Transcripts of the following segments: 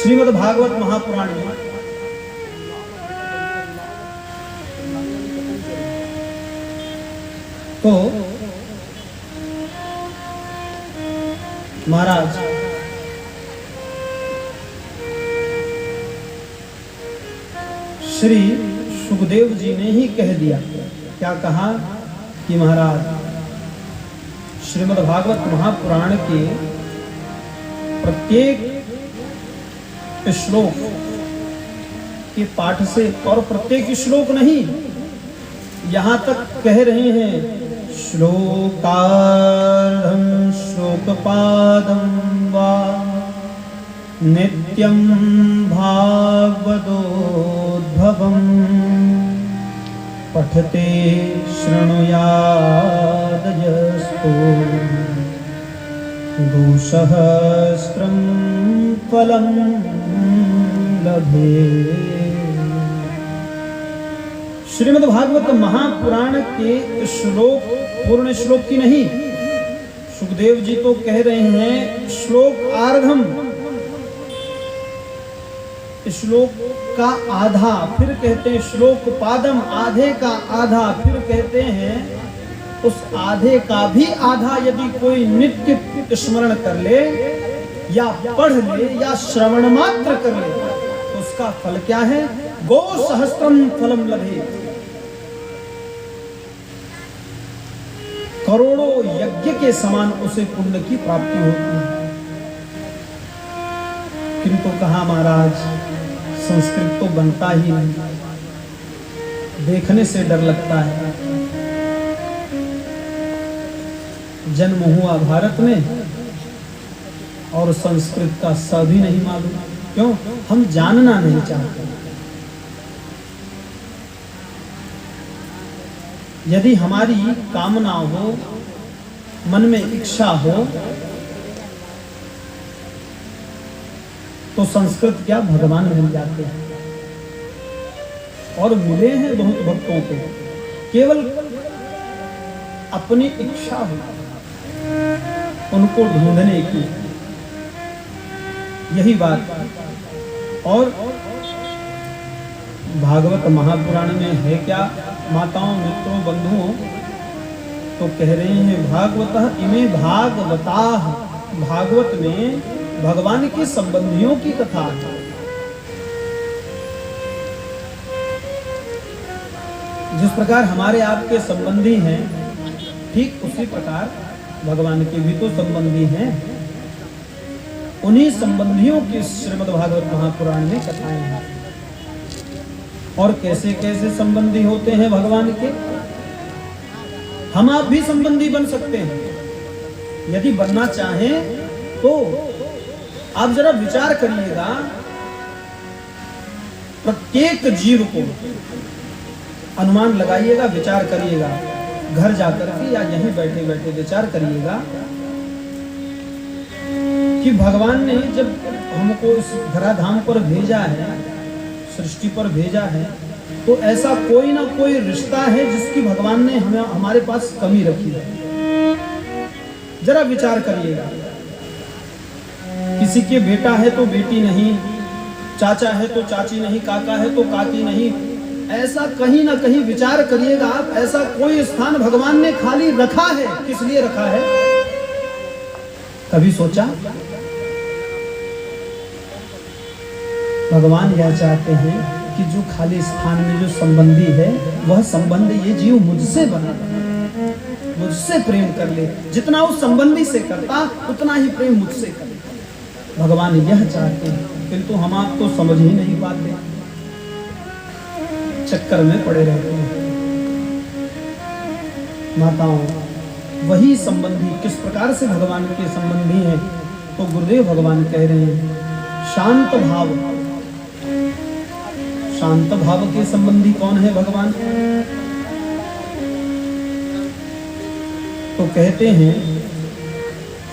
श्रीमद् भागवत महापुराण में तो महाराज श्री सुखदेव जी ने ही कह दिया। क्या कहा कि महाराज श्रीमद् भागवत महापुराण के प्रत्येक श्लोक के पाठ से, और प्रत्येक श्लोक नहीं, यहां तक कह रहे हैं श्लोकार्धं श्लोकपादं वा नित्यं भागवतोद्भवम् पठते शृणुयादयस्तु दुसहस्रं फलं लभे। श्रीमद् भागवत महापुराण के श्लोक पूर्ण श्लोक की नहीं, सुखदेव जी तो कह रहे हैं श्लोक आर्धम, श्लोक का आधा, फिर कहते हैं श्लोक पादम, आधे का आधा, फिर कहते हैं उस आधे का भी आधा यदि कोई नित्य स्मरण कर ले या पढ़ ले या श्रवण मात्र कर ले तो उसका फल क्या है? गो सहस्त्रम फलम लभे, करोड़ों यज्ञ के समान उसे पुण्य की प्राप्ति होती है। किंतु कहा महाराज संस्कृत तो बनता ही नहीं, देखने से डर लगता है। जन्म हुआ भारत में और संस्कृत का स भी नहीं मालूम। क्यों? हम जानना नहीं चाहते। यदि हमारी कामना हो, मन में इच्छा हो, तो संस्कृत क्या भगवान मिल जाते हैं, और मिले हैं बहुत भक्तों को। केवल अपनी इच्छा हो उनको ढूंढने की, यही बात। और भागवत महापुराण में है क्या माताओं, मित्रों, बंधुओं? तो कह रहे हैं भागवतः इमे भागवताः, भागवत में भगवान के संबंधियों की कथा है। जिस प्रकार हमारे आपके संबंधी हैं, ठीक उसी प्रकार भगवान के भी तो संबंधी हैं। उन्हीं संबंधियों की श्रीमद् भागवत महापुराण में कथाएं हैं। और कैसे कैसे संबंधी होते हैं भगवान के, हम आप भी संबंधी बन सकते हैं यदि बनना चाहें तो। आप जरा विचार करिएगा, प्रत्येक जीव को अनुमान लगाइएगा, विचार करिएगा, घर जाकर के या यहीं बैठे बैठे विचार करिएगा कि भगवान ने जब हमको इस धराधाम पर भेजा है, सृष्टि पर भेजा है, तो ऐसा कोई ना कोई रिश्ता है जिसकी भगवान ने हमें हमारे पास कमी रखी है। जरा विचार करिएगा, किसी के बेटा है तो बेटी नहीं, चाचा है तो चाची नहीं, काका है तो काकी नहीं, ऐसा कहीं ना कहीं विचार करिएगा आप। ऐसा कोई स्थान भगवान ने खाली रखा है, किस लिए रखा है? कभी सोचा? भगवान यह चाहते हैं कि जो खाली स्थान में जो संबंधी है, वह संबंध ये जीव मुझसे बना, मुझसे प्रेम कर ले। जितना उस संबंधी से करता उतना ही प्रेम मुझसे करे। भगवान यह चाहते हैं, किंतु हम आप तो समझ ही नहीं पाते, चक्कर में पड़े रहते हैं। माताओं, वही संबंधी किस प्रकार से भगवान के संबंधी हैं? तो गुरुदेव भगवान कह रहे हैं शांत भाव। शांत भाव के संबंधी कौन है भगवान? तो कहते हैं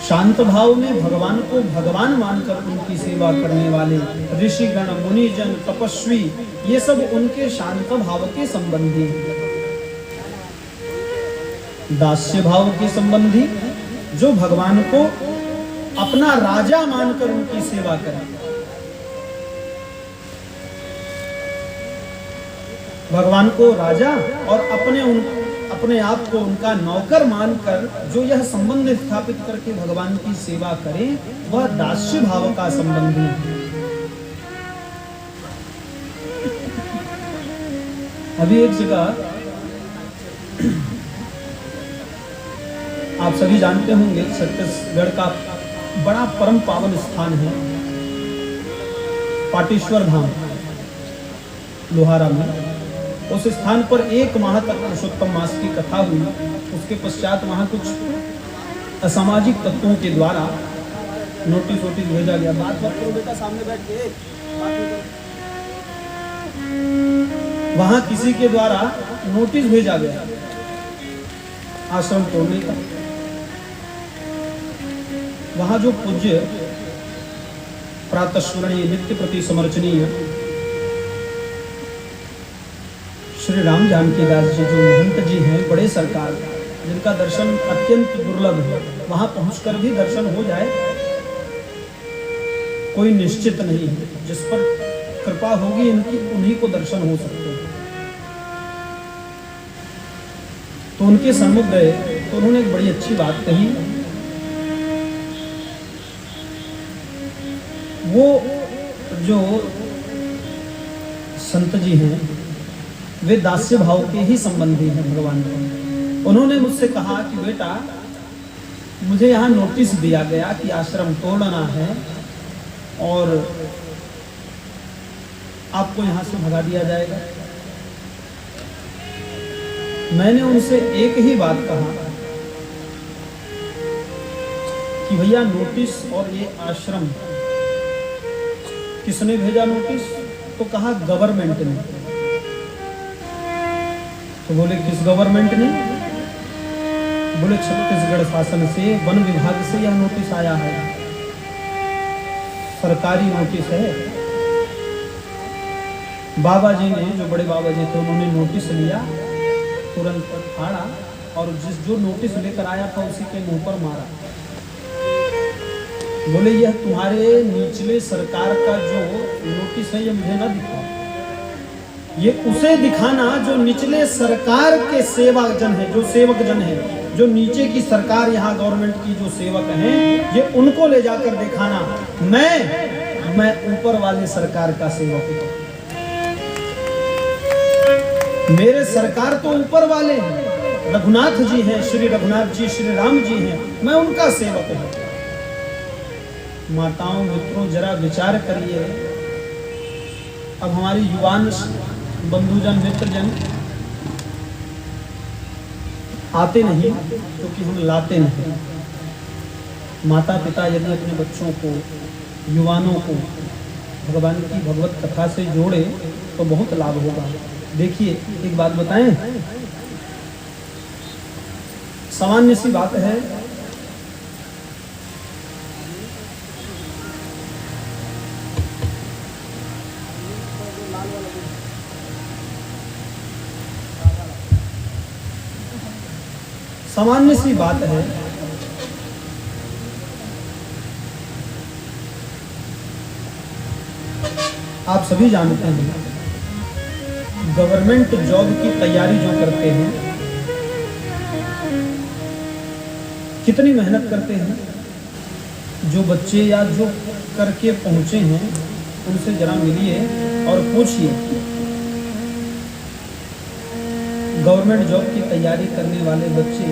शांत भाव में भगवान को भगवान मानकर उनकी सेवा करने वाले ऋषिगण, मुनिजन, तपस्वी, ये सब उनके शांत भाव के संबंधी। दास्य भाव के संबंधी, जो भगवान को अपना राजा मानकर उनकी सेवा करें। भगवान को राजा और अपने आप को उनका नौकर मानकर जो यह संबंध स्थापित करके भगवान की सेवा करे, वह दास्य भाव का संबंधी है। अभी एक जगह आप सभी जानते होंगे, छत्तीसगढ़ का बड़ा परम पावन स्थान है पाटेश्वर धाम लोहारा में। उस स्थान पर 1 माह तक पुरुषोत्तम मास की कथा हुई। उसके पश्चात वहां कुछ असामाजिक तत्वों के द्वारा नोटिस भेजा गया। बात करो बेटा, सामने बैठ के वहां किसी के द्वारा नोटिस भेजा गया आश्रम तोड़ने का। वहां जो पूज्य प्रातःस्मरणीय नित्य प्रति समर्चनीय श्री राम जानकी दास जी जो महंत जी हैं, बड़े सरकार, जिनका दर्शन अत्यंत दुर्लभ है, वहां पहुंचकर भी दर्शन हो जाए कोई निश्चित नहीं है। जिस पर कृपा होगी इनकी, उन्हीं को दर्शन हो सकते हैं। तो उनके सम्मुख गए तो उन्होंने एक बड़ी अच्छी बात कही। वो जो संत जी हैं वे दास्य भाव के ही संबंधी हैं भगवान को। उन्होंने मुझसे कहा कि बेटा, मुझे यहाँ नोटिस दिया गया कि आश्रम तोड़ना है और आपको यहाँ से भगा दिया जाएगा। मैंने उनसे एक ही बात कहा कि भैया, नोटिस और ये आश्रम किसने भेजा नोटिस? तो कहा गवर्नमेंट ने। तो बोले किस गवर्नमेंट ने? बोले छत्तीसगढ़ शासन से, वन विभाग से यह नोटिस आया है, सरकारी नोटिस है। बाबा जी ने, जो बड़े बाबा जी थे, उन्होंने नोटिस लिया, तुरंत फाड़ा और जो नोटिस लेकर आया था उसी के मुंह पर मारा। बोले यह तुम्हारे निचले सरकार का जो नोटिस है, ये मुझे ना दिखाओ, ये उसे दिखाना जो निचले सरकार के सेवक जन है, जो सेवक जन है, जो नीचे की सरकार, यहाँ गवर्नमेंट की जो सेवक हैं, ये उनको ले जाकर दिखाना। मैं ऊपर वाले सरकार का सेवक हूँ। मेरे सरकार तो ऊपर वाले हैं, रघुनाथ जी हैं, श्री रघुनाथ जी, श्री राम जी हैं, मैं उनका सेवक हूँ। माताओं, मित्रों, जरा विचार करिए। अब हमारी युवान बंधुजन, मित्रजन आते नहीं क्योंकि हम लाते नहीं। माता पिता यदि अपने बच्चों को, युवानों को भगवान की भगवत कथा से जोड़े तो बहुत लाभ होगा। देखिए, एक बात बताएं, सामान्य सी बात है, सामान्य सी बात है, आप सभी जानते हैं, गवर्नमेंट जॉब की तैयारी जो करते हैं, कितनी मेहनत करते हैं। जो बच्चे या जो करके पहुंचे हैं, उनसे जरा मिलिए और पूछिए। गवर्नमेंट जॉब की तैयारी करने वाले बच्चे,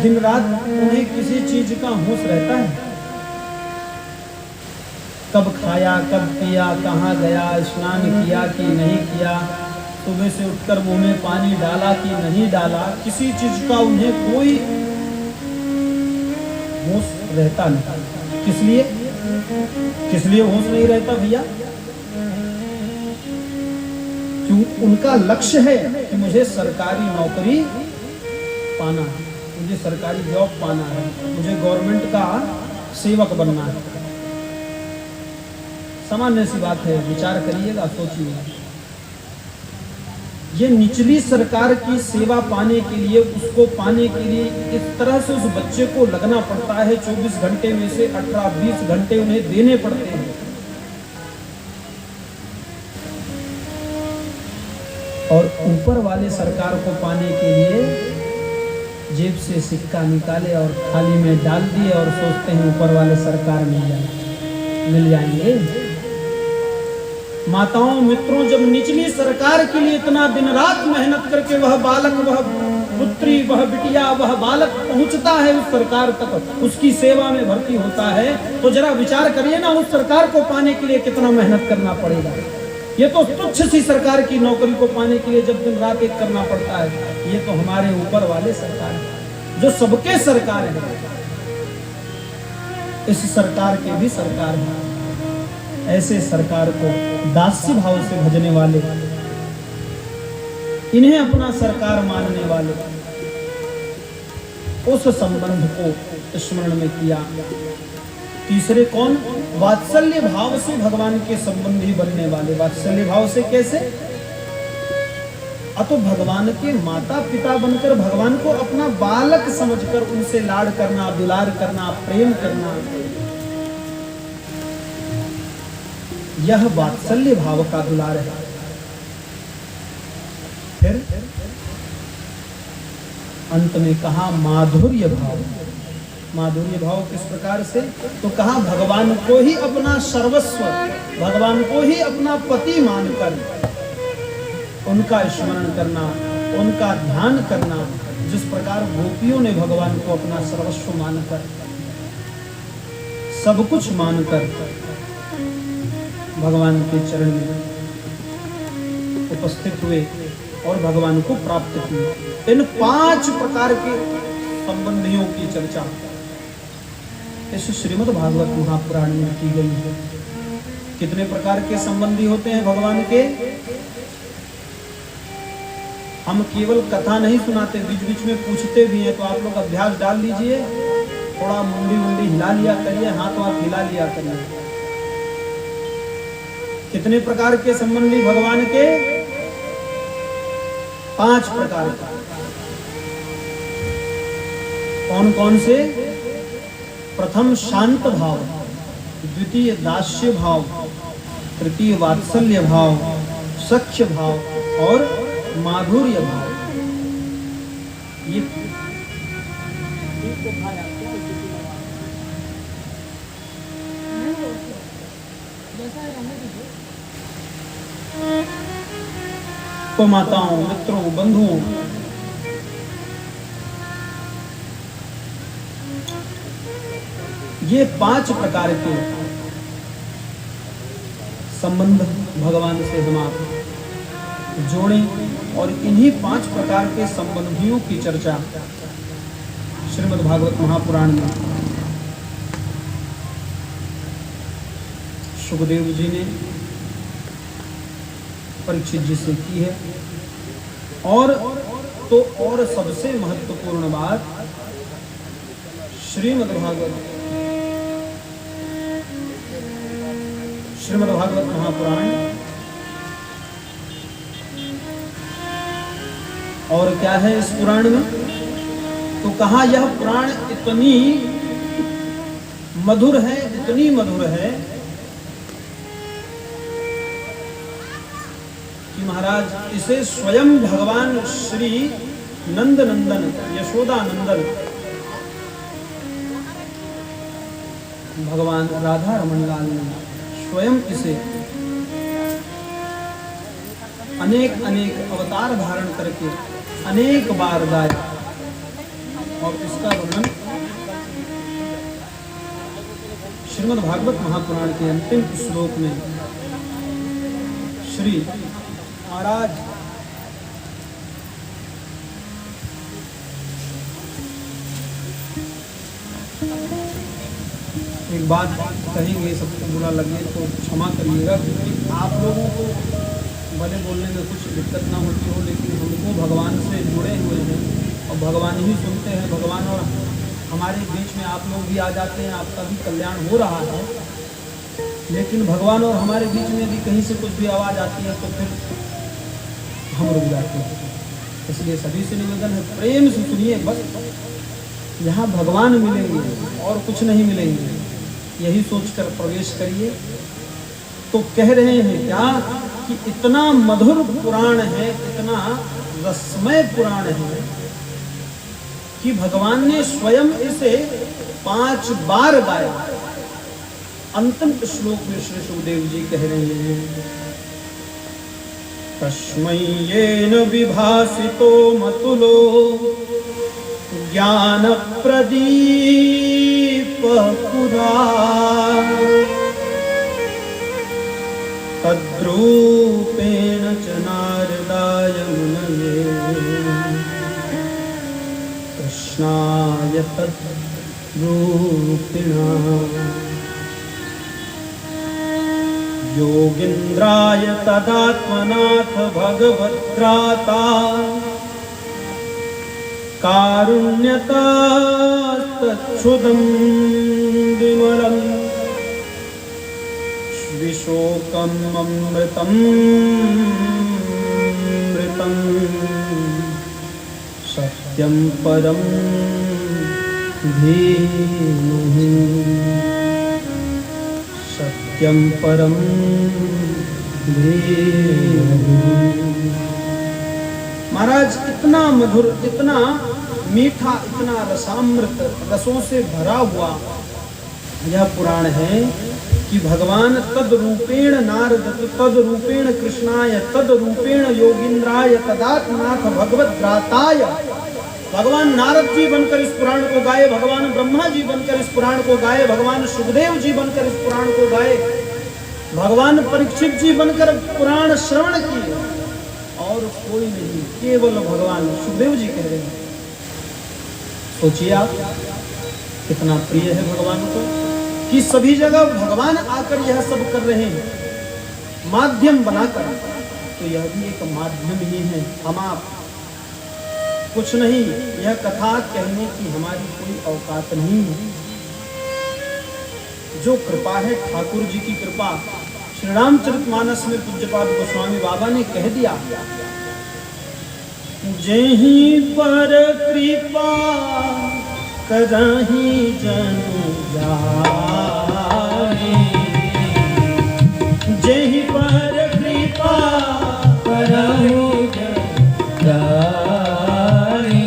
दिन रात उन्हें किसी चीज का होश रहता है? कब खाया, कब पिया, कहाँ गया, स्नान किया कि नहीं किया, सुबह से उठकर मुंह में पानी डाला कि नहीं डाला, किसी चीज का उन्हें कोई होश रहता नहीं। किस लिए होश नहीं रहता भैया? क्यों? उनका लक्ष्य है कि मुझे सरकारी नौकरी पाना है, मुझे सरकारी जॉब पाना है, मुझे गवर्नमेंट का सेवक बनना है। सामान्य सी बात है, विचार करिएगा, सोचिएगा। ये निचली सरकार की सेवा पाने के लिए, उसको पाने के लिए इस तरह से उस बच्चे को लगना पड़ता है। 24 घंटे में से 18-20 घंटे उन्हें देने पड़ते हैं। और ऊपर वाले सरकार को पाने के लिए जेब से सिक्का निकाले और थाली में डाल दिए और सोचते हैं ऊपर वाले सरकार मिल जाएंगे। माताओं मित्रों, जब निचली सरकार के लिए इतना दिन रात मेहनत करके वह बालक, वह पुत्री, वह बिटिया, वह बालक पहुंचता है उस सरकार तक, उसकी सेवा में भर्ती होता है, तो जरा विचार करिए ना, उस सरकार को पाने के लिए कितना मेहनत करना पड़ेगा। ये तो तुच्छ सी सरकार की नौकरी को पाने के लिए जब दिन रात एक करना पड़ता है, ये तो हमारे ऊपर वाले सरकार है जो सबके सरकार है। इस सरकार के भी सरकार है। ऐसे सरकार को दास्य भाव से भजने वाले, इन्हें अपना सरकार मानने वाले, उस संबंध को स्मरण में किया। तीसरे कौन? वात्सल्य भाव से भगवान के संबंधी बनने वाले। वात्सल्य भाव से कैसे? अतो भगवान के माता पिता बनकर भगवान को अपना बालक समझकर उनसे लाड़ करना, दुलार करना, प्रेम करना, यह वात्सल्य भाव का दुलार है। फिर अंत में कहा माधुर्य भाव। माधुर्य भाव किस प्रकार से? तो कहा भगवान को ही अपना सर्वस्व, भगवान को ही अपना पति मानकर उनका स्मरण करना, उनका ध्यान करना, जिस प्रकार गोपियों ने भगवान को अपना सर्वस्व मानकर, सब कुछ मानकर भगवान के चरण में उपस्थित हुए और भगवान को प्राप्त किया। इन 5 प्रकार के संबंधियों की चर्चा इस श्रीमद् भागवत महापुराण में की गई है। कितने प्रकार के संबंधी होते हैं भगवान के? हम केवल कथा नहीं सुनाते, बीच बीच में पूछते भी हैं, तो आप लोग अभ्यास डाल लीजिए, थोड़ा मुंडी हिला लिया करिए, हाथ वाथ हिला लिया करिए। कितने प्रकार के संबंधी भगवान के? 5 प्रकार के। कौन कौन से? प्रथम शांत भाव, द्वितीय दास्य भाव, तृतीय वात्सल्य भाव, सख्य भाव और माधुर्य भाव। ये तो माताओं, मित्रों, बंधुओं, ये 5 प्रकार के संबंध भगवान से हम आप जोड़ें और इन्हीं 5 प्रकार के संबंधियों की चर्चा श्रीमद् भागवत महापुराण में सुखदेव जी ने परीक्षित जी से की है। और सबसे महत्वपूर्ण बात, श्रीमद् भागवत महापुराण और क्या है इस पुराण में? तो कहा यह पुराण इतनी मधुर है, इतनी मधुर है कि महाराज इसे स्वयं भगवान श्री नंद नंदन, यशोदा नंदन, भगवान राधा रमन लाल ने स्वयं इसे अनेक अनेक अवतार धारण करके अनेक बार गाया। और इसका वर्णन श्रीमद् भागवत महापुराण के अंतिम श्लोक में श्री महाराज एक बात कहेंगे, सबको बुरा लगे तो क्षमा करिएगा, क्योंकि आप लोगों को भले बोलने में कुछ दिक्कत ना होती हो, लेकिन हमको भगवान से जुड़े हुए हैं और भगवान ही सुनते हैं। भगवान और हमारे बीच में आप लोग भी आ जाते हैं, आपका भी कल्याण हो रहा है, लेकिन भगवान और हमारे बीच में भी कहीं से कुछ भी आवाज़ आती है तो फिर हम रुक जाते हैं। इसलिए सभी से निवेदन है, प्रेम से सुनिए, बस यहाँ भगवान मिलेंगे और कुछ नहीं मिलेंगे, यही सोचकर प्रवेश करिए। तो कह रहे हैं क्या कि इतना मधुर पुराण है, इतना रसमय पुराण है कि भगवान ने स्वयं इसे 5 बार गाया। अंतिम श्लोक में श्री सुखदेव जी कह रहे हैं, तस्मै येन विभासितो मतुलो ज्ञान प्रदीप पुरा तद्रूपेण च नारदाय मुनये कृष्णाय तद्रूपिणा योगीन्द्राय तदात्मनाथ भगवद्भ्राता कारुण्यतास्तच्छुदं विमलम् विशोकम् अमृतम् सत्यं परं धीमहि सत्यं परं धीमहि। महाराज इतना मधुर, इतना मीठा, इतना रसामृत, रसों से भरा हुआ यह पुराण है कि भगवान तद रूपेण नारद, तद रूपेण कृष्णाय, तद रूपेण योगीन्द्राय, तदात्मनाथ भगवद्भ्राताय, भगवान नारद जी बनकर इस पुराण को गाए, भगवान ब्रह्मा जी बनकर इस पुराण को गाए, भगवान सुखदेव जी बनकर इस पुराण को गाए, भगवान परीक्षित जी बनकर पुराण श्रवण किए, और कोई नहीं, केवल भगवान सुखदेव जी कह रहे हैं। सोचिए आप कितना प्रिय है भगवान को कि सभी जगह भगवान आकर यह सब कर रहे हैं, माध्यम बनाकर। तो यह भी एक माध्यम ही है, हम आप कुछ नहीं। यह कथा कहने की हमारी कोई औकात नहीं है। जो कृपा है ठाकुर जी की कृपा, श्री रामचरितमानस में पूज्यपाद गोस्वामी बाबा ने कह दिया, जेहि पर कृपा करहि जन जाहि, जेहि पर कृपा करहि जन जाहि,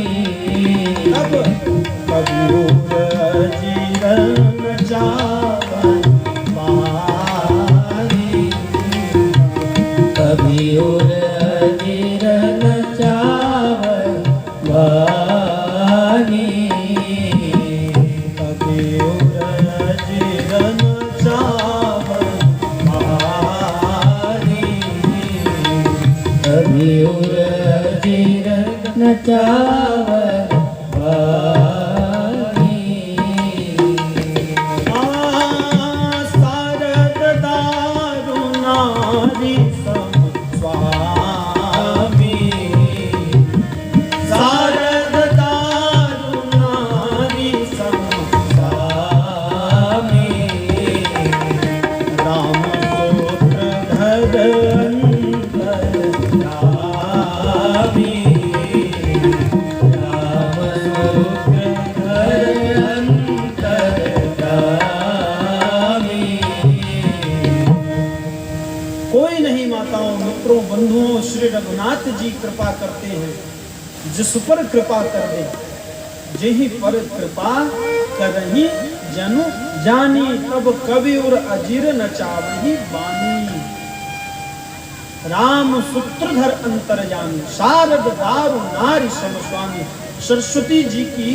कबूर जीवन जावन पाहि, कबूर जीवन जावन पाहि, कबूर जीवन जावन पाहि, कबूर जीवन जावन पाहि। शारद दारुणारि सम स्वामी, शारद दारुणारि सम स्वामी, राम सूत्र धर अंतर जामी, राम सूत्र धर अंतर जामी। कोई नहीं माताओं, मित्रों, बंधुओं, श्री रघुनाथ जी कृपा करते हैं। जिस पर कृपा कर दे, जेहि पर कृपा करहि जनु जानी, तब कवि और अजीर नचावहि बानी। राम सूत्रधर अंतर्यामी, शारद दारु नारी सम स्वामी। सरस्वती जी की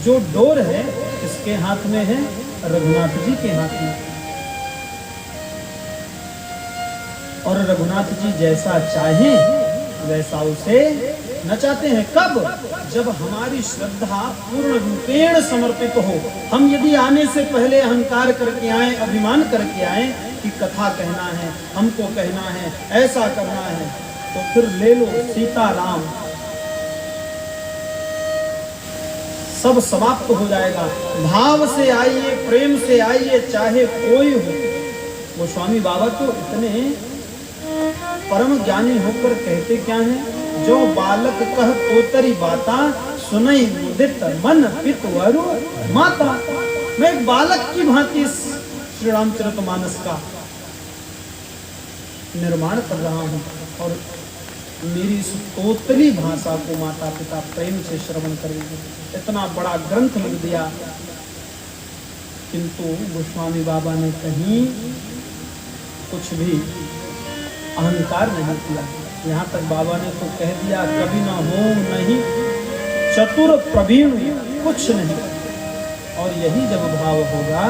जो डोर है किसके हाथ में है? रघुनाथ जी के हाथ में। और रघुनाथ जी जैसा चाहे वैसा उसे नचाते हैं। कब? जब हमारी श्रद्धा पूर्ण रूपेण समर्पित हो। हम यदि आने से पहले अहंकार करके आए, अभिमान करके आए कि कथा कहना है, हमको कहना है, ऐसा करना है, तो फिर ले लो सीताराम, सब समाप्त हो जाएगा। भाव से आइए, प्रेम से आइए, चाहे कोई हो। वो स्वामी बाबा तो इतने परम ज्ञानी होकर कहते क्या है? जो बालक कह तोतरी बाता, सुनई मुदित मन पितवरु माता। मैं एक बालक की भांति श्री रामचरितमानस का निर्माण कर रहा हूँ और मेरी इस तोतली भाषा को माता पिता प्रेम से श्रवण करेंगे। इतना बड़ा ग्रंथ लिख दिया, किंतु गोस्वामी बाबा ने कहीं कुछ भी अहंकार नहीं किया। यहाँ तक बाबा ने तो कह दिया, कभी न हो नहीं चतुर प्रवीण कुछ नहीं। और यही जब भाव होगा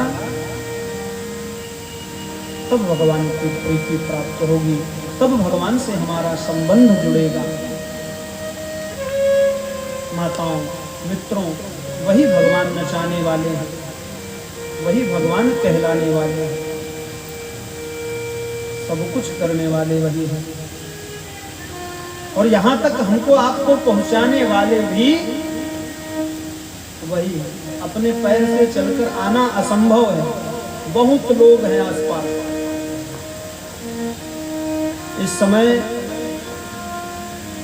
तब भगवान की प्रीति प्राप्त होगी, तब भगवान से हमारा संबंध जुड़ेगा। माताओं मित्रों, वही भगवान नचाने वाले हैं, वही भगवान कहलाने वाले हैं, सब कुछ करने वाले वही हैं। और यहाँ तक हमको आपको पहुंचाने वाले भी वही है। अपने पैर से चलकर आना असंभव है, बहुत लोग हैं आसपास। इस समय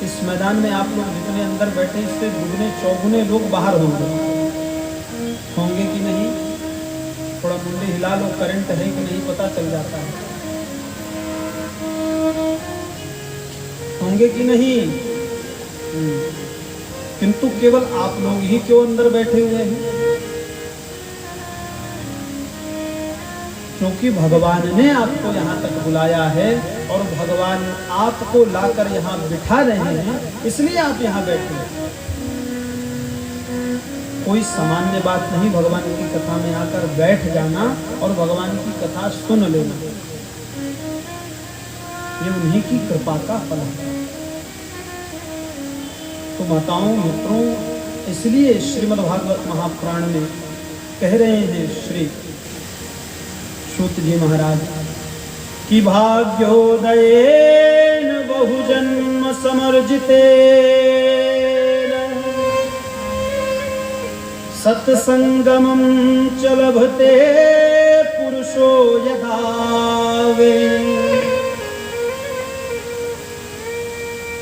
इस मैदान में आप लोग जितने अंदर बैठे, इससे दुगने चौगुने लोग बाहर होंगे कि नहीं? थोड़ा मुंडे हिला लो, करंट है कि नहीं पता चल जाता है। होंगे कि नहीं? किंतु केवल आप लोग ही क्यों अंदर बैठे हुए हैं? क्योंकि भगवान ने आपको यहाँ तक बुलाया है और भगवान आपको लाकर यहाँ बिठा रहे हैं, इसलिए आप यहाँ बैठे हैं। कोई सामान्य बात नहीं भगवान की कथा में आकर बैठ जाना और भगवान की कथा सुन लेना, ये उन्हीं की कृपा का फल है। तो माताओं मित्रों, इसलिए श्रीमद् भागवत महापुराण में कह रहे हैं श्री सूत जी महाराज कि भाग्योदयेन बहुजन्म समर्जिते सत्संगमं च लभते पुरुषो यदा वे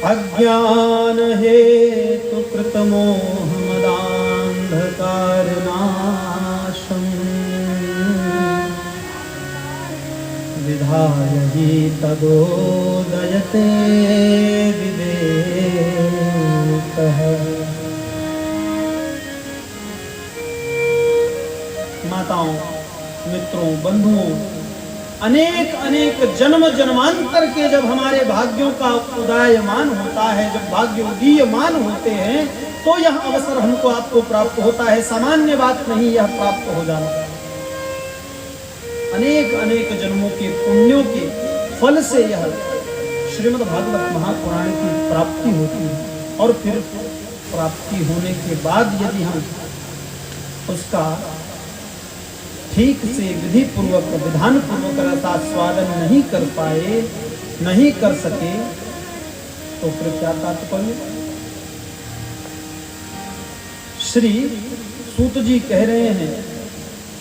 अज्ञान हेतु कृत मोह मदांधकार नाशम विधाय हि तदोदयते विवेकः। माताओं मित्रों बंधुओं, अनेक अनेक जन्म जन्मांतर के जब हमारे भाग्यों का उदयमान होता है, जब भाग्य उदीयमान होते हैं, तो यह अवसर हमको आपको प्राप्त होता है। सामान्य बात नहीं यह प्राप्त हो जाना। अनेक अनेक जन्मों के पुण्यों के फल से यह श्रीमद् भागवत महापुराण की प्राप्ति होती है। और फिर प्राप्ति होने के बाद यदि हम उसका ठीक से विधि पूर्वक विधान पूर्वक रसास्वादन नहीं कर पाए, नहीं कर सके, तो फिर क्या तात्पर्य? श्री सूत जी कह रहे हैं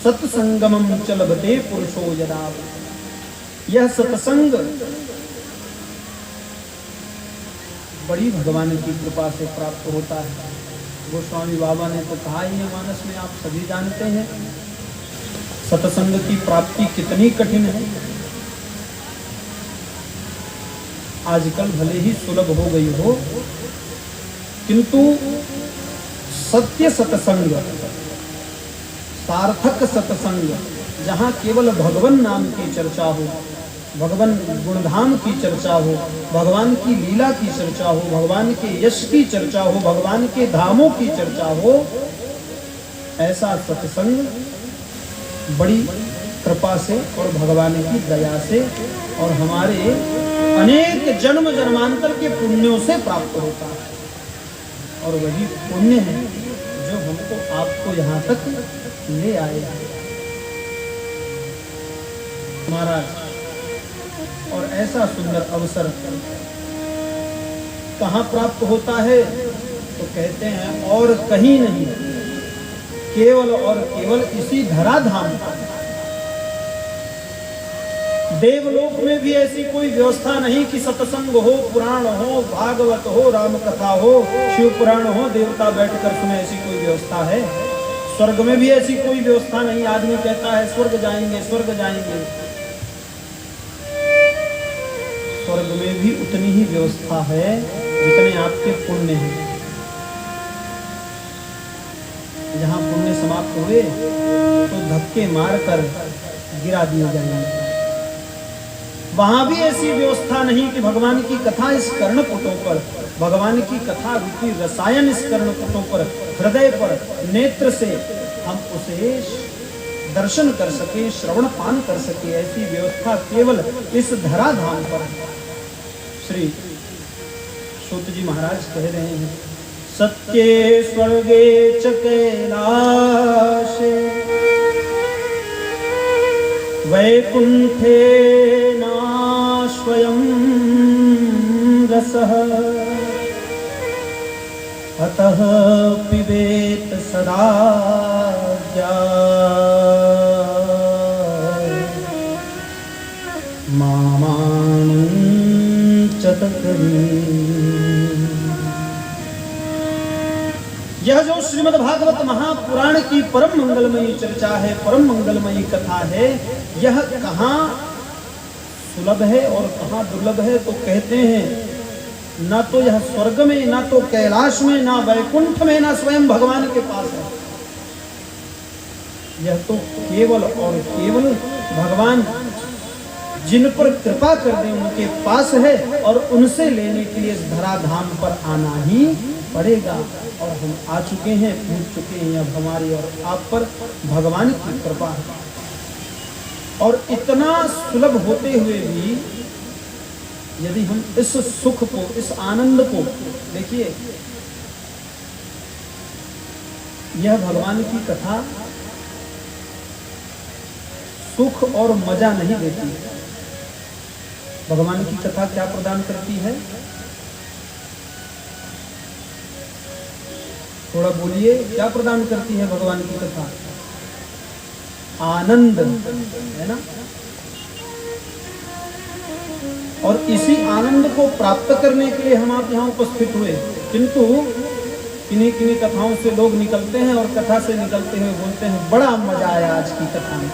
सत्संगमं च लभते पुरुषो यदा। यह सत्संग बड़ी भगवान की कृपा से प्राप्त होता है। गोस्वामी बाबा ने तो कहा ही है, मानस में आप सभी जानते हैं सत्संग की प्राप्ति कितनी कठिन है। आजकल भले ही सुलभ हो गई हो, किंतु सत्य सत्संग, सार्थक सत्संग, जहाँ केवल भगवान नाम की चर्चा हो, भगवान गुणधाम की चर्चा हो, भगवान की लीला की चर्चा हो, भगवान के यश की चर्चा हो, भगवान के धामों की चर्चा हो, ऐसा सत्संग बड़ी कृपा से और भगवान की दया से और हमारे अनेक जन्म जन्मांतर के पुण्यों से प्राप्त होता है। और वही पुण्य है जो हमको आपको यहाँ तक ले आए महाराज। और ऐसा सुंदर अवसर कहाँ प्राप्त होता है? तो कहते हैं और कहीं नहीं, केवल और केवल इसी धराधाम। देवलोक में भी ऐसी कोई व्यवस्था नहीं कि सत्संग हो, पुराण हो, भागवत हो, राम कथा हो, शिव पुराण हो, देवता बैठकर सुने, ऐसी कोई व्यवस्था है? स्वर्ग में भी ऐसी कोई व्यवस्था नहीं। आदमी कहता है स्वर्ग जाएंगे, स्वर्ग जाएंगे। स्वर्ग में भी उतनी ही व्यवस्था है जितने आपके पुण्य हैं। जहां पुण्य समाप्त हुए तो धक्के मारकर गिरा दिए जाएंगे। वहां भी ऐसी व्यवस्था नहीं कि भगवान की कथा इस कर्णपुटों पर, भगवान की कथा रूपी रसायन इस कर्णपुटों पर, हृदय पर, नेत्र से हम उसे दर्शन कर सके, श्रवण पान कर सके, ऐसी व्यवस्था केवल इस धराधाम पर है। श्री सूत जी महाराज कह रहे हैं, सत्ये स्वर्गे च कैलाशे वैकुंठे ना स्वयं रसः अतः पिबेत सदा मामानं चतकरी। यह जो श्रीमद् भागवत महापुराण की परम मंगलमयी चर्चा है, परम मंगलमयी कथा है, यह कहाँ सुलभ है और कहाँ दुर्लभ है? तो कहते हैं ना तो यह स्वर्ग में, ना तो कैलाश में, ना वैकुंठ में, ना स्वयं भगवान के पास है। यह तो केवल और केवल भगवान जिन पर कृपा कर दे उनके पास है, और उनसे लेने के लिए इस धराधाम पर आना ही पड़ेगा। और हम आ चुके हैं, पहुंच चुके हैं। अब हमारी और आप पर भगवान की कृपा है। और इतना सुलभ होते हुए भी यदि हम इस सुख को, इस आनंद को देखिए, यह भगवान की कथा सुख और मजा नहीं देती। भगवान की कथा क्या प्रदान करती है? थोड़ा बोलिए, क्या प्रदान करती है भगवान की कथा? आनंद, है ना? और इसी आनंद को प्राप्त करने के लिए हम आप यहाँ उपस्थित हुए। किंतु किन्हीं किन्हीं कथाओं से लोग निकलते हैं और कथा से निकलते हुए बोलते हैं, बड़ा मजा आया आज की कथा में,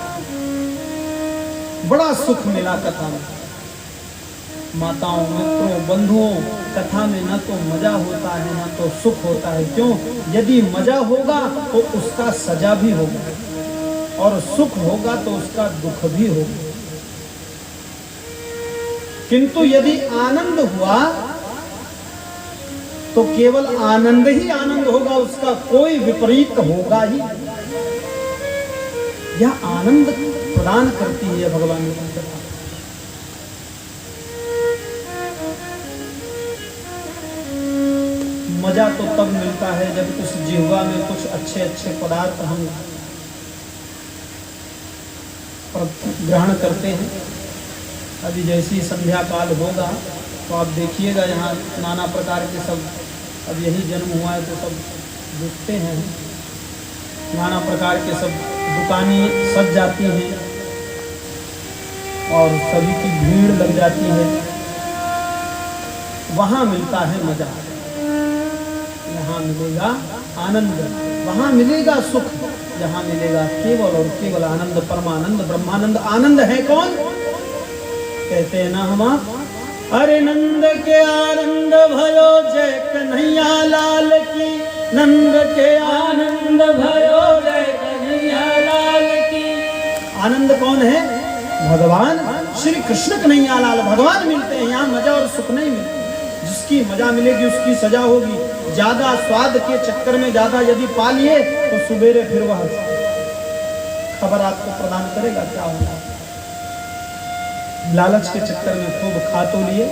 बड़ा सुख मिला कथा में। माताओं, मित्रों, बंधुओं, कथा में न तो मजा होता है न तो सुख होता है। क्यों? यदि मजा होगा तो उसका सजा भी होगा, और सुख होगा तो उसका दुख भी होगा। किंतु यदि आनंद हुआ तो केवल आनंद ही आनंद होगा, उसका कोई विपरीत होगा ही। यह आनंद प्रदान करती है भगवान की कथा। मजा तो तब मिलता है जब उस जिह्वा में कुछ अच्छे अच्छे पदार्थ हम ग्रहण करते हैं। अभी जैसी संध्या काल होगा तो आप देखिएगा यहाँ नाना प्रकार के सब, अब यही जन्म हुआ है तो सब दिखते हैं, नाना प्रकार के सब दुकानें सज जाती हैं और सभी की भीड़ लग जाती है। वहाँ मिलता है मजा, यहाँ मिलेगा आनंद, वहाँ मिलेगा सुख, जहाँ मिलेगा केवल और केवल आनंद, परमानंद, ब्रह्मानंद। आनंद है कौन? कहते हैं ना हम आप, अरे नंद के आनंद भयो जय कन्हैया लाल की, नंद के आनंद भयो जय कन्हैया लाल की। आनंद कौन है? भगवान श्री कृष्ण कन्हैया लाल भगवान मिलते हैं। यहाँ मजा और सुख नहीं मिलता। जिसकी मजा मिलेगी उसकी सजा होगी। ज्यादा स्वाद के चक्कर में ज्यादा यदि पा लिए तो सुबेरे फिर वह खबर आपको प्रदान करेगा क्या होगा। लालच के चक्कर में खूब खा तो लिए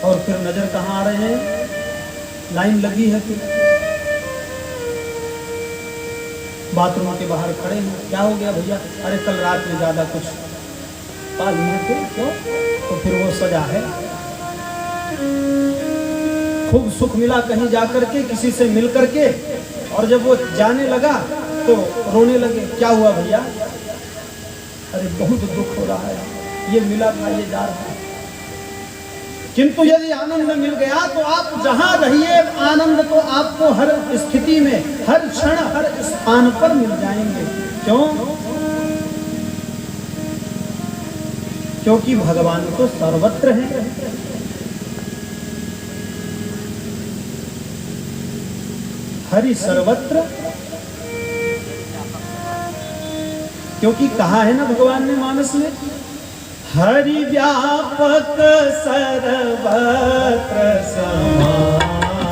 और फिर नजर कहाँ आ रहे हैं? लाइन लगी है, फिर बाथरूम के बाहर खड़े हैं। क्या हो गया भैया? अरे कल रात में ज्यादा कुछ पा लिए थे। क्यों? तो फिर वो सजा है। खूब सुख मिला कहीं जाकर के, किसी से मिल करके, और जब वो जाने लगा तो रोने लगे। क्या हुआ भैया? अरे बहुत दुख हो रहा है, ये मिला था, ये जा रहा है। किंतु यदि आनंद मिल गया तो आप जहां रहिए, आनंद तो आपको हर स्थिति में, हर क्षण, हर स्थान पर मिल जाएंगे। क्यों? क्योंकि भगवान तो सर्वत्र है। हरि सर्वत्र, क्योंकि कहा है ना भगवान ने मानस में, हरि व्यापक सर्वत्र समाना,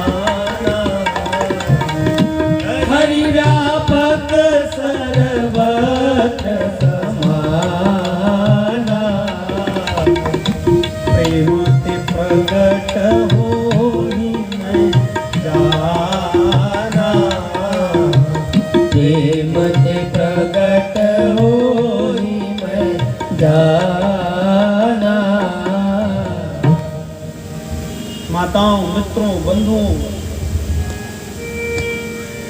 हरि व्यापक सर्वत्र समाना, प्रेम ते प्रगट होई मैं जाना, प्रेम ते प्रगट होई मैं जाना। माताओं, मित्रों, बंधुओं,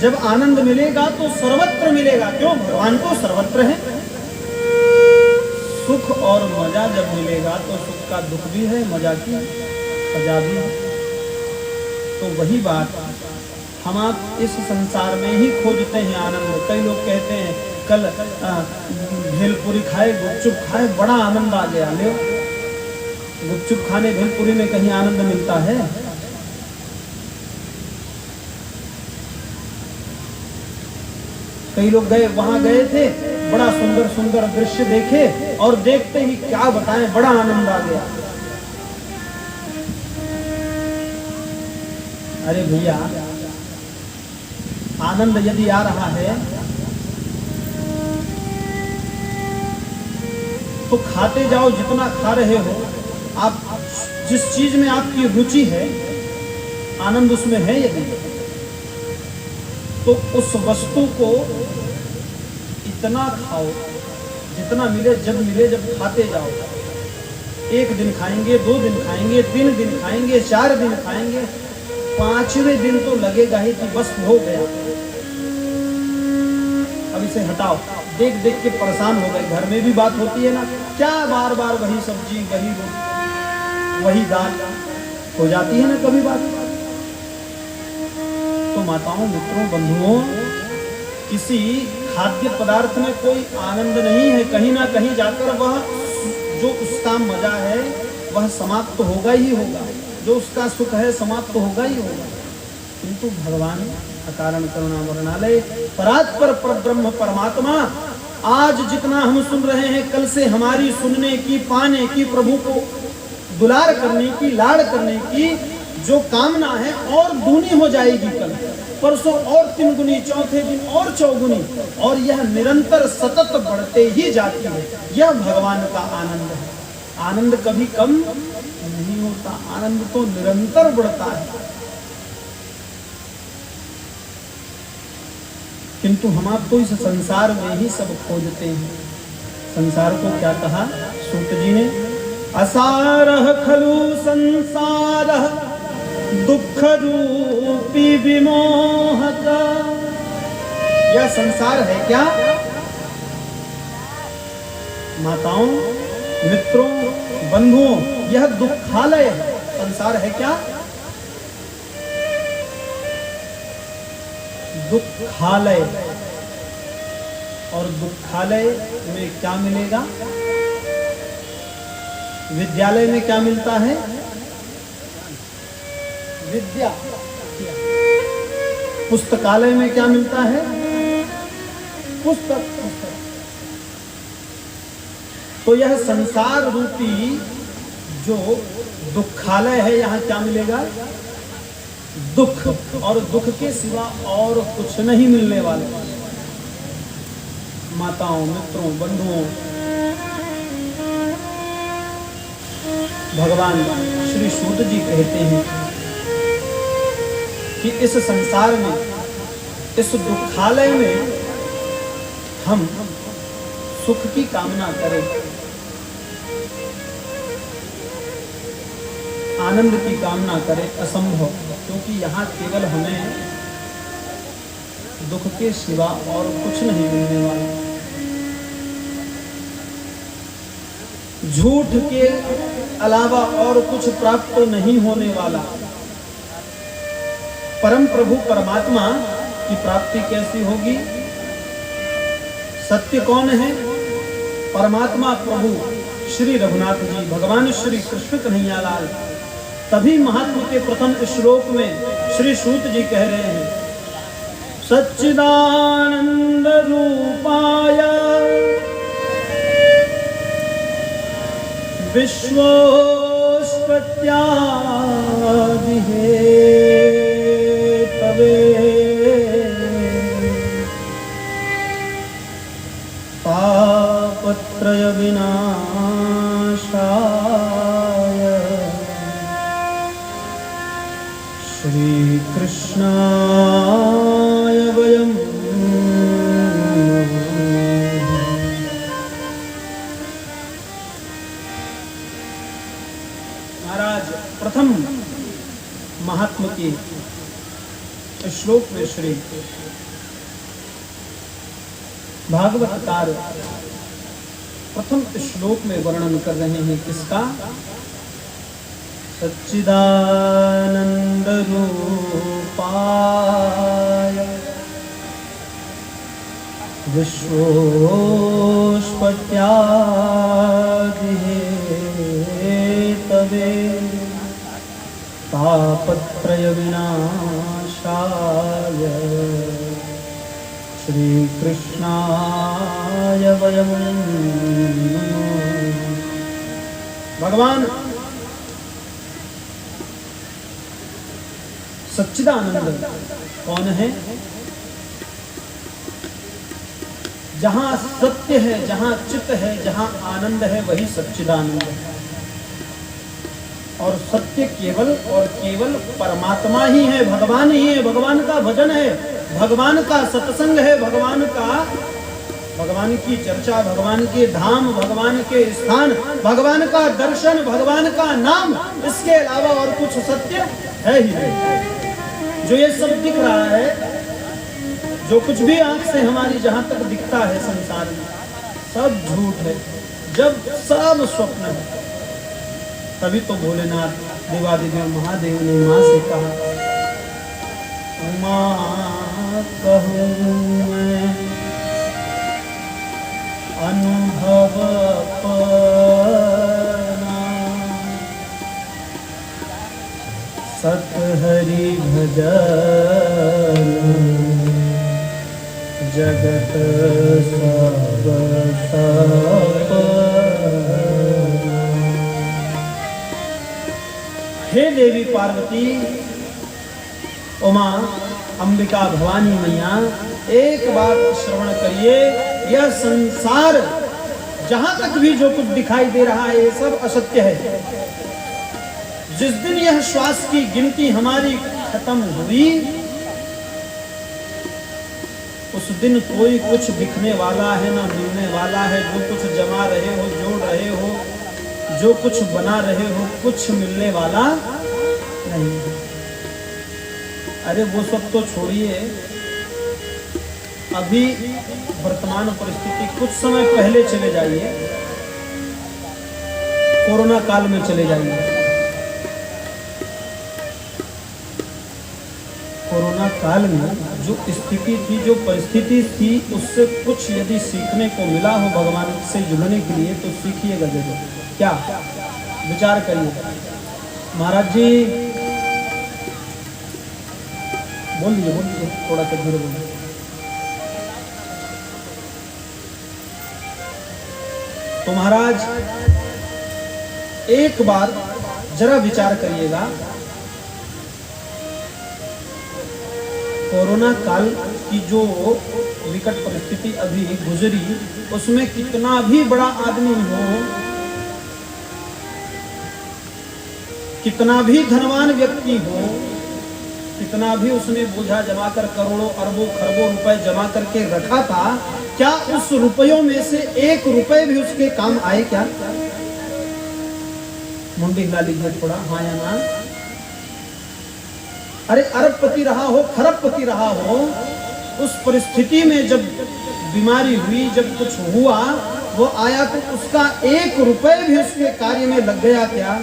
जब आनंद मिलेगा तो सर्वत्र मिलेगा। क्यों? भगवान तो सर्वत्र है। सुख और मजा जब मिलेगा तो सुख का दुख भी है, मजा की सजा भी है। तो वही बात हम आप इस संसार में ही खोजते हैं आनंद। कई लोग कहते हैं कल भेलपुरी खाए, गुपचुप खाए, बड़ा आनंद आ गया। ले, गुपचुप खाने भेलपुरी में कहीं आनंद मिलता है? कई लोग गए, वहां गए थे, बड़ा सुंदर सुंदर दृश्य देखे और देखते ही क्या बताएं, बड़ा आनंद आ गया। अरे भैया, आनंद यदि आ रहा है तो खाते जाओ, जितना खा रहे हो। आप जिस चीज में आपकी रुचि है, आनंद उसमें है यदि, तो उस वस्तु को इतना खाओ जितना मिले, जब मिले, जब खाते जाओ। 1 दिन खाएंगे, 2 दिन खाएंगे, 3 दिन खाएंगे, 4 दिन खाएंगे, 5वें दिन तो लगेगा ही कि बस हो गया, अब इसे हटाओ। देख देख के परेशान हो गए। घर में भी बात होती है ना, क्या बार बार वही सब्जी, वही रोटी, वही दाल, हो जाती है ना कभी बात। तो माताओं, मित्रों, बंधुओं, किसी खाद्य पदार्थ में कोई आनंद नहीं है। कहीं ना कहीं जाकर वह जो उसका मजा है वह समाप्त तो होगा ही होगा, जो उसका सुख है समाप्त तो होगा ही होगा। किंतु भगवान अकारण करुणा वर्णालय परात्पर परब्रह्म परमात्मा, आज जितना हम सुन रहे हैं, कल से हमारी सुनने की, पाने की, प्रभु को दुलार करने की, लाड़ करने की जो कामना है और दूनी हो जाएगी। कल परसों और 3 गुनी, चौथे दिन और 4 गुनी, और यह निरंतर सतत बढ़ते ही जाती है। यह भगवान का आनंद है। आनंद कभी कम नहीं होता, आनंद तो निरंतर बढ़ता है। किंतु हम आप तो इस संसार में ही सब खोजते हैं। संसार को क्या कहा सूत जी ने? असारह खलु संसारः दुख रूपी विमोहक। यह संसार है क्या? माताओं, मित्रों, बंधुओं, यह दुखालय है। संसार है क्या? दुखालय। और दुखालय में क्या मिलेगा? विद्यालय में क्या मिलता है? विद्या। पुस्तकालय में क्या मिलता है? पुस्तक। तो यह संसार रूपी जो दुखालय है, यहाँ क्या मिलेगा? दुख। और दुख के सिवा और कुछ नहीं मिलने वाला। माताओं, मित्रों, बंधुओं, भगवान श्री सूत जी कहते हैं कि इस संसार में, इस दुखालय में हम सुख की कामना करें, आनंद की कामना करें, असंभव। क्योंकि यहाँ केवल हमें दुख के सिवा और कुछ नहीं मिलने वाला। झूठ के अलावा और कुछ प्राप्त नहीं होने वाला। परम प्रभु परमात्मा की प्राप्ति कैसी होगी? सत्य कौन है? परमात्मा प्रभु। श्री रघुनाथ जी, भगवान श्री कृष्ण कन्हैया लाल, तभी महात्मा के प्रथम श्लोक में श्री सूत जी कह रहे हैं, सच्चिदानंद रूपाय विश्वोत्पत्त्यादिहे तवे तापत्रय विनाशाय श्री कृष्णाय वयम्। महाराज प्रथम महात्मा के श्लोक में श्री भागवतकार प्रथम श्लोक में वर्णन कर रहे हैं किसका? सच्चिदानंद रूपाय विश्वोत्पत्त्यादिहे तवे तापत्रय विनाशाय श्री कृष्णाय वयम्। भगवान सच्चिदानंद कौन है? जहां सत्य है, जहां चित्त है, जहां आनंद है, वही सच्चिदानंद है। और सत्य केवल और केवल परमात्मा ही है, भगवान ही है। भगवान का भजन है, भगवान का सत्संग है, भगवान की चर्चा, भगवान के धाम, भगवान के स्थान, भगवान का दर्शन, भगवान का नाम, इसके अलावा और कुछ सत्य है ही नहीं। जो ये सब दिख रहा है, जो कुछ भी आंख से हमारी जहां तक दिखता है संसार में, सब झूठ है, जब सब स्वप्न है। तभी तो भोलेनाथ देवादिदेव महादेव ने माँ से कहा, माँ कहूँ मैं अनुभव अपना, सत हरि भजन जगत सब सपना। हे देवी पार्वती, उमा, अंबिका, भवानी मैया, एक बात श्रवण करिए, यह संसार जहां तक भी जो कुछ दिखाई दे रहा है, ये सब असत्य है। जिस दिन यह श्वास की गिनती हमारी खत्म हुई, उस दिन कोई कुछ दिखने वाला है ना मिलने वाला है। जो कुछ जमा रहे हो, जोड़ रहे हो, जो कुछ बना रहे हो, कुछ मिलने वाला नहीं। अरे वो सब तो छोड़िए, अभी वर्तमान परिस्थिति, कुछ समय पहले चले जाइए, कोरोना काल में चले जाइए। कोरोना काल में जो स्थिति थी, जो परिस्थिति थी, उससे कुछ यदि सीखने को मिला हो भगवान से जुड़ने के लिए, तो सीखिएगा जरूर। क्या विचार करिए। महाराज जी बोलिए, थोड़ा सा धीरे बोलिए। तो महाराज एक बार जरा विचार करिएगा, कोरोना काल की जो विकट परिस्थिति अभी गुजरी, उसमें कितना भी बड़ा आदमी हो, कितना भी धनवान व्यक्ति हो, कितना भी उसने बोझा जमा कर करोड़ों अरबों खरबों रुपए जमा करके रखा था, क्या उस रुपयों में से एक रुपए भी उसके काम आए? क्या मुंडी हिला लीजिए थोड़ा, हाँ या ना। अरे अरबपति रहा हो, खरबपति रहा हो, उस परिस्थिति में जब बीमारी हुई, जब कुछ हुआ, वो आया तो उसका एक रुपए भी उसके कार्य में लग गया क्या?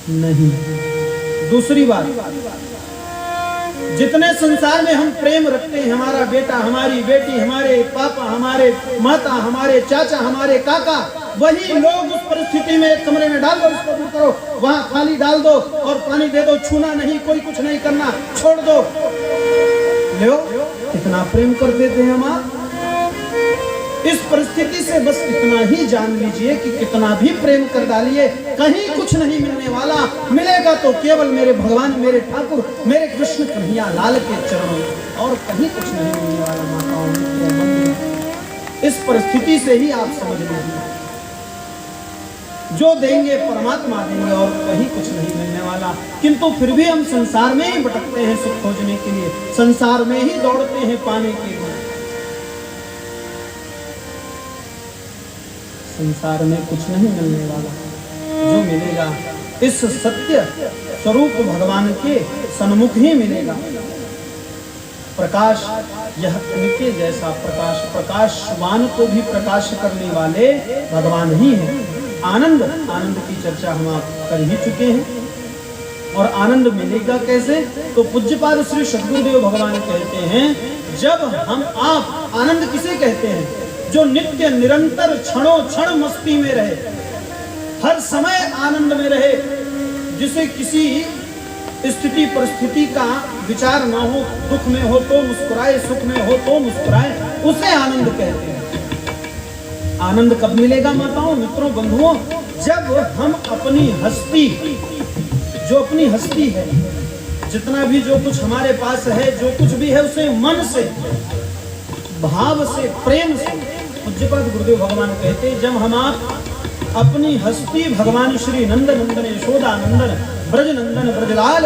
नहीं। दूसरी बात, जितने संसार में हम प्रेम रखते हैं, हमारा बेटा, हमारी बेटी, हमारे पापा, हमारे माता, हमारे चाचा, हमारे काका, वही लोग उस परिस्थिति में एक कमरे में डाल दो, उसको दूर करो, वहां खाली डाल दो और पानी दे दो, छूना नहीं, कोई कुछ नहीं करना, छोड़ दो। लो, कितना प्रेम करते थे हम आप। इस परिस्थिति से बस इतना ही जान लीजिए कि कितना भी प्रेम कर डालिए, कहीं कुछ नहीं मिलने वाला। मिलेगा तो केवल मेरे भगवान, मेरे ठाकुर, मेरे कृष्ण कन्हैया लाल के चरणों में, और कहीं कुछ नहीं मिलने वाला। माताओं, मित्रों, बंधुओं, इस परिस्थिति से ही आप समझ लीजिए, जो देंगे परमात्मा देंगे और कहीं कुछ नहीं मिलने वाला। किंतु फिर भी हम संसार में ही भटकते हैं सुख खोजने के लिए, संसार में ही दौड़ते हैं पाने के लिए। संसार में कुछ नहीं मिलने वाला, जो मिलेगा इस सत्य स्वरूप भगवान के सन्मुख ही मिलेगा। प्रकाश, यह उनके जैसा प्रकाश, प्रकाशवान को भी प्रकाश करने वाले भगवान ही हैं। आनंद, आनंद की चर्चा हम आप कर ही चुके हैं। और आनंद मिलेगा कैसे? तो पूज्यपाद श्री सद्गुरुदेव भगवान कहते हैं, जब हम आप, आनंद किसे कहते हैं? जो नित्य निरंतर क्षणों क्षण मस्ती में रहे, हर समय आनंद में रहे, जिसे किसी स्थिति परिस्थिति का विचार ना हो, दुख में हो तो मुस्कुराए, सुख में हो तो मुस्कुराए, उसे आनंद कहते हैं। आनंद कब मिलेगा माताओं, मित्रों, बंधुओं? जब हम अपनी हस्ती, जो अपनी हस्ती है, जितना भी जो कुछ हमारे पास है, जो कुछ भी है, उसे मन से, भाव से, प्रेम से, पूज्यपाद गुरुदेव भगवान कहते हैं, जब हम आप अपनी हस्ती भगवान श्री नंद नंदन, यशोदा नंदन, ब्रज नंदन, ब्रजलाल,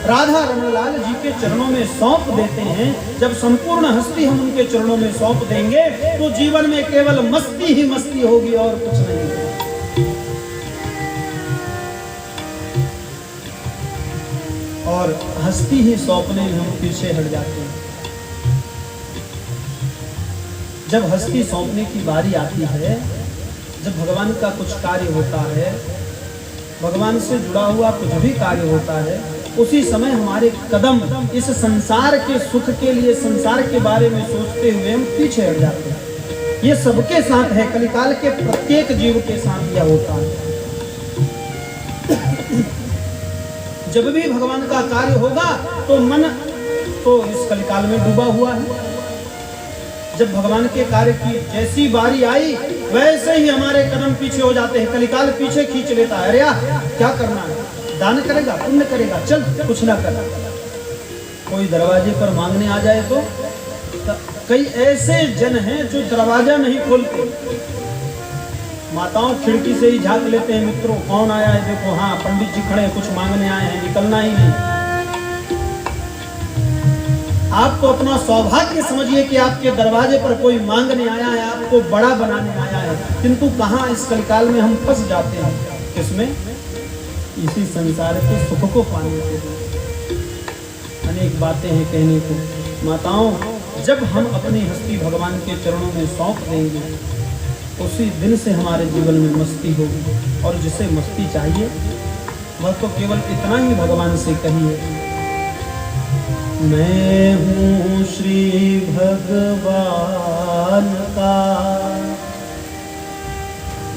राधा रमणलाल जी के चरणों में सौंप देते हैं, जब संपूर्ण हस्ती हम उनके चरणों में सौंप देंगे, तो जीवन में केवल मस्ती ही मस्ती होगी और कुछ नहीं। और हस्ती ही सौंपने में हम पीछे हट जाते हैं। जब हस्ती सौंपने की बारी आती है, जब भगवान का कुछ कार्य होता है, भगवान से जुड़ा हुआ कुछ भी कार्य होता है, उसी समय हमारे कदम इस संसार के सुख के लिए, संसार के बारे में सोचते हुए हम पीछे हट जाते हैं। ये सबके साथ है, कलिकाल के प्रत्येक जीव के साथ यह होता है। जब भी भगवान का कार्य होगा तो मन तो इस कलिकाल में डूबा हुआ है। जब भगवान के कार्य की जैसी बारी आई, वैसे ही हमारे कदम पीछे हो जाते हैं, कलिकाल पीछे खींच लेता है। अरे क्या करना है? दान करेगा, पुण्य करेगा, चल कुछ ना कर। कोई दरवाजे पर मांगने आ जाए तो कई ऐसे जन हैं जो दरवाजा नहीं खोलते, माताओं खिड़की से ही झांक लेते हैं, मित्रों कौन आया है देखो, हाँ पंडित जी खड़े, कुछ मांगने आए हैं, निकलना ही नहीं। आप तो अपना सौभाग्य समझिए कि आपके दरवाजे पर कोई मांगने आया है, आपको बड़ा बनाने आया है, किंतु कहाँ इस कलिकाल में हम फंस जाते हैं। किसमें? इसी संसार के सुख को पाने के लिए। अनेक बातें हैं कहने को। माताओं, जब हम अपनी हस्ती भगवान के चरणों में सौंप देंगे, उसी दिन से हमारे जीवन में मस्ती होगी। और जिसे मस्ती चाहिए वह तो केवल इतना ही भगवान से कहिए, मैं हूँ श्री भगवान का,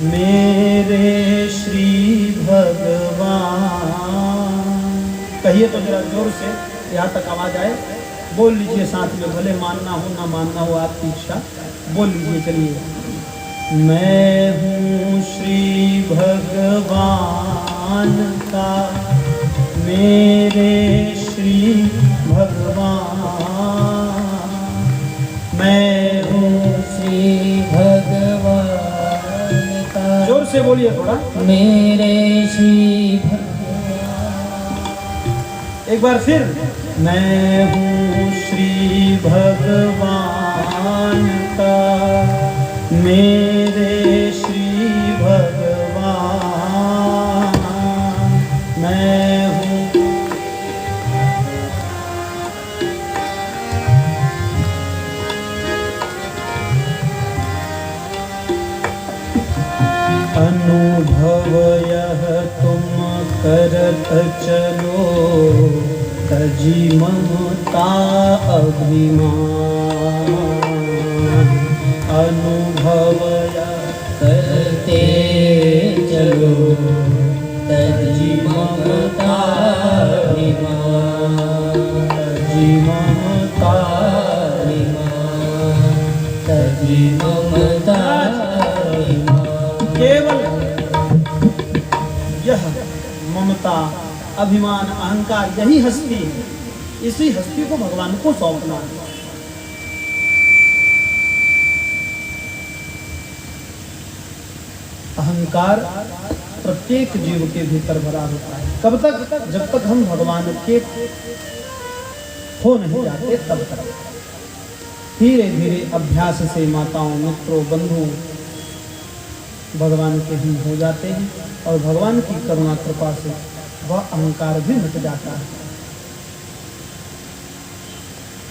मेरे श्री भगवान। कहिए तो जरा जोर से, यहाँ तक आवाज आए। बोल लीजिए साथ में, भले मानना हो ना मानना हो आपकी इच्छा, बोल लीजिए। चलिए, मैं हूँ श्री भगवान का, मेरे श्री भगवान, मैं हूँ श्री भगवान का। जोर से बोलिए थोड़ा, मेरे श्री भगवान। एक बार फिर, मैं हूँ श्री भगवान का, मेरे श्री भगवान, मैं हूँ। अनुभव यह तुम करत चलो, तजी ममता अभिमान अनुभवया करते चलो तजी ममता अभिमान तजी ममता तजी ममता केवल यह ममता अभिमान अहंकार यही हस्ती है, इसी हस्ती को भगवान को सौंपना है। अहंकार प्रत्येक जीव के भीतर भरा होता है। कब तक? जब तक हम भगवान के हो नहीं जाते तब तक। धीरे धीरे अभ्यास से माताओं मित्रों बंधुओं भगवान के हम हो जाते हैं और भगवान की करुणा कृपा से वह अहंकार भी मिट जाता है।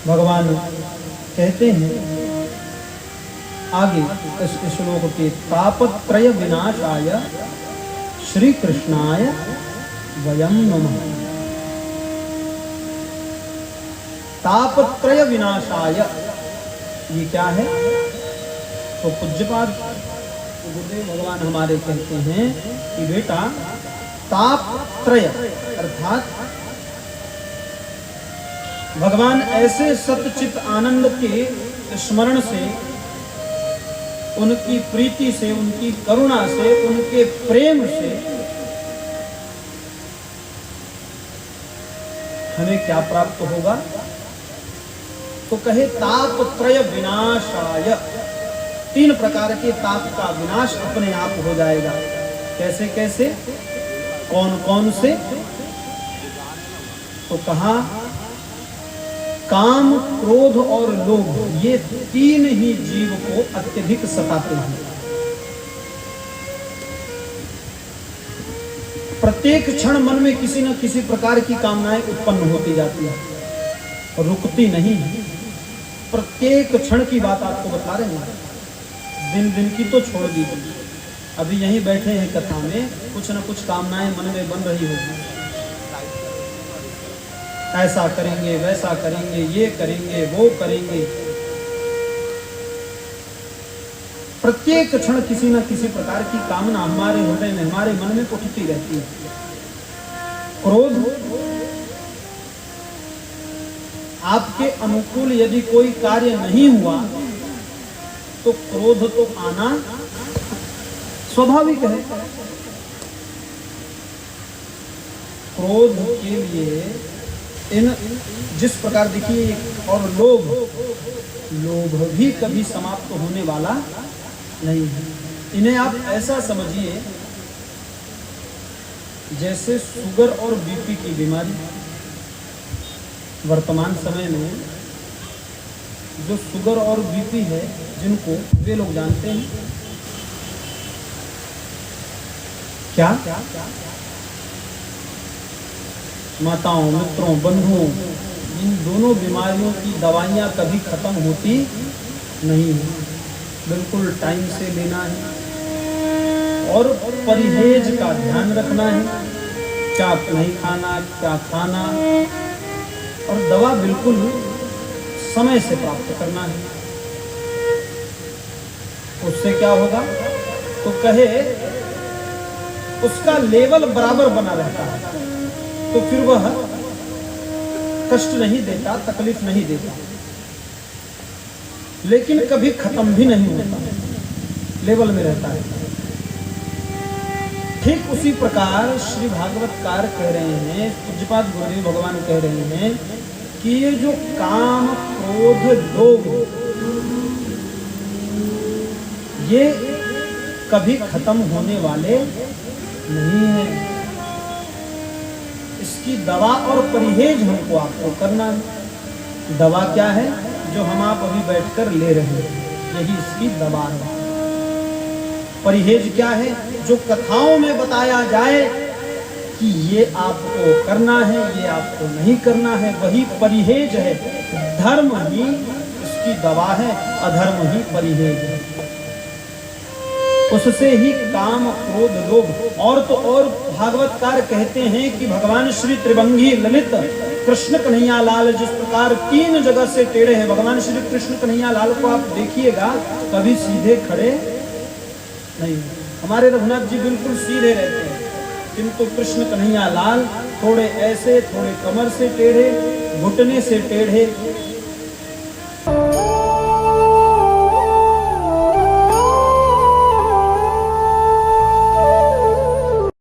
भगवान कहते हैं आगे इस श्लोक के तापत्रय विनाशाय श्री कृष्णाय वयं नमः। तापत्रय विनाशाय ये क्या है? तो पूज्यपाद गुरुदेव भगवान हमारे कहते हैं कि बेटा तापत्रय अर्थात भगवान ऐसे सतचित आनंद के स्मरण से, उनकी प्रीति से, उनकी करुणा से, उनके प्रेम से हमें क्या प्राप्त होगा? तो कहे तापत्रय विनाशाय, 3 प्रकार के ताप का विनाश अपने आप हो जाएगा। कैसे कैसे? कौन कौन से? तो कहा काम, क्रोध और लोभ, ये 3 ही जीव को अत्यधिक सताते हैं। प्रत्येक क्षण मन में किसी न किसी प्रकार की कामनाएं उत्पन्न होती जाती है, रुकती नहीं है। प्रत्येक क्षण की बात आपको बता रहे हैं। दिन दिन की तो छोड़ दीजिए, अभी यहीं बैठे हैं कथा में, कुछ न कुछ कामनाएं मन में बन रही होगी। ऐसा करेंगे, वैसा करेंगे, ये करेंगे, वो करेंगे। प्रत्येक क्षण किसी न किसी प्रकार की कामना हमारे हृदय में, हमारे मन में उठती रहती है। क्रोध, आपके अनुकूल यदि कोई कार्य नहीं हुआ तो क्रोध तो आना स्वाभाविक है। क्रोध के लिए इन जिस प्रकार देखिए, और लोभ भी कभी समाप्त होने वाला नहीं है। इन्हें आप ऐसा समझिए जैसे शुगर और बीपी की बीमारी। वर्तमान समय में जो शुगर और बीपी है जिनको, वे लोग जानते हैं क्या? माताओं मित्रों बंधुओं, इन दोनों बीमारियों की दवाइयाँ कभी खत्म होती नहीं है। बिल्कुल टाइम से लेना है और परहेज का ध्यान रखना है। क्या नहीं खाना, क्या खाना, और दवा बिल्कुल समय से प्राप्त करना है। उससे क्या होगा? तो कहे उसका लेवल बराबर बना रहता है, तो फिर वह कष्ट नहीं देता, तकलीफ नहीं देता, लेकिन कभी खत्म भी नहीं होता, लेवल में रहता है। ठीक उसी प्रकार श्री भागवतकार कह रहे हैं, पूज्यपाद गुरुदेव भगवान कह रहे हैं कि ये जो काम, क्रोध, लोभ, ये कभी खत्म होने वाले नहीं है। इसकी दवा और परहेज हमको आपको करना है। दवा क्या है? जो हम आप अभी बैठकर ले रहे हैं, यही इसकी दवा है। परहेज क्या है? जो कथाओं में बताया जाए कि ये आपको करना है, ये आपको नहीं करना है, वही परहेज है। धर्म ही इसकी दवा है, अधर्म ही परहेज है। उससे ही काम, क्रोध, लोभ, और तो और भागवतकार कहते हैं कि भगवान श्री त्रिभंगी ललित कृष्ण कन्हैया लाल जिस प्रकार 3 जगह से टेढ़े हैं, भगवान श्री कृष्ण कन्हैया लाल को आप देखिएगा कभी सीधे खड़े नहीं। हमारे रघुनाथ जी बिल्कुल सीधे रहते हैं, किंतु कृष्ण कन्हैया लाल थोड़े ऐसे, थोड़े कमर से टेढ़े, घुटने से टेढ़े,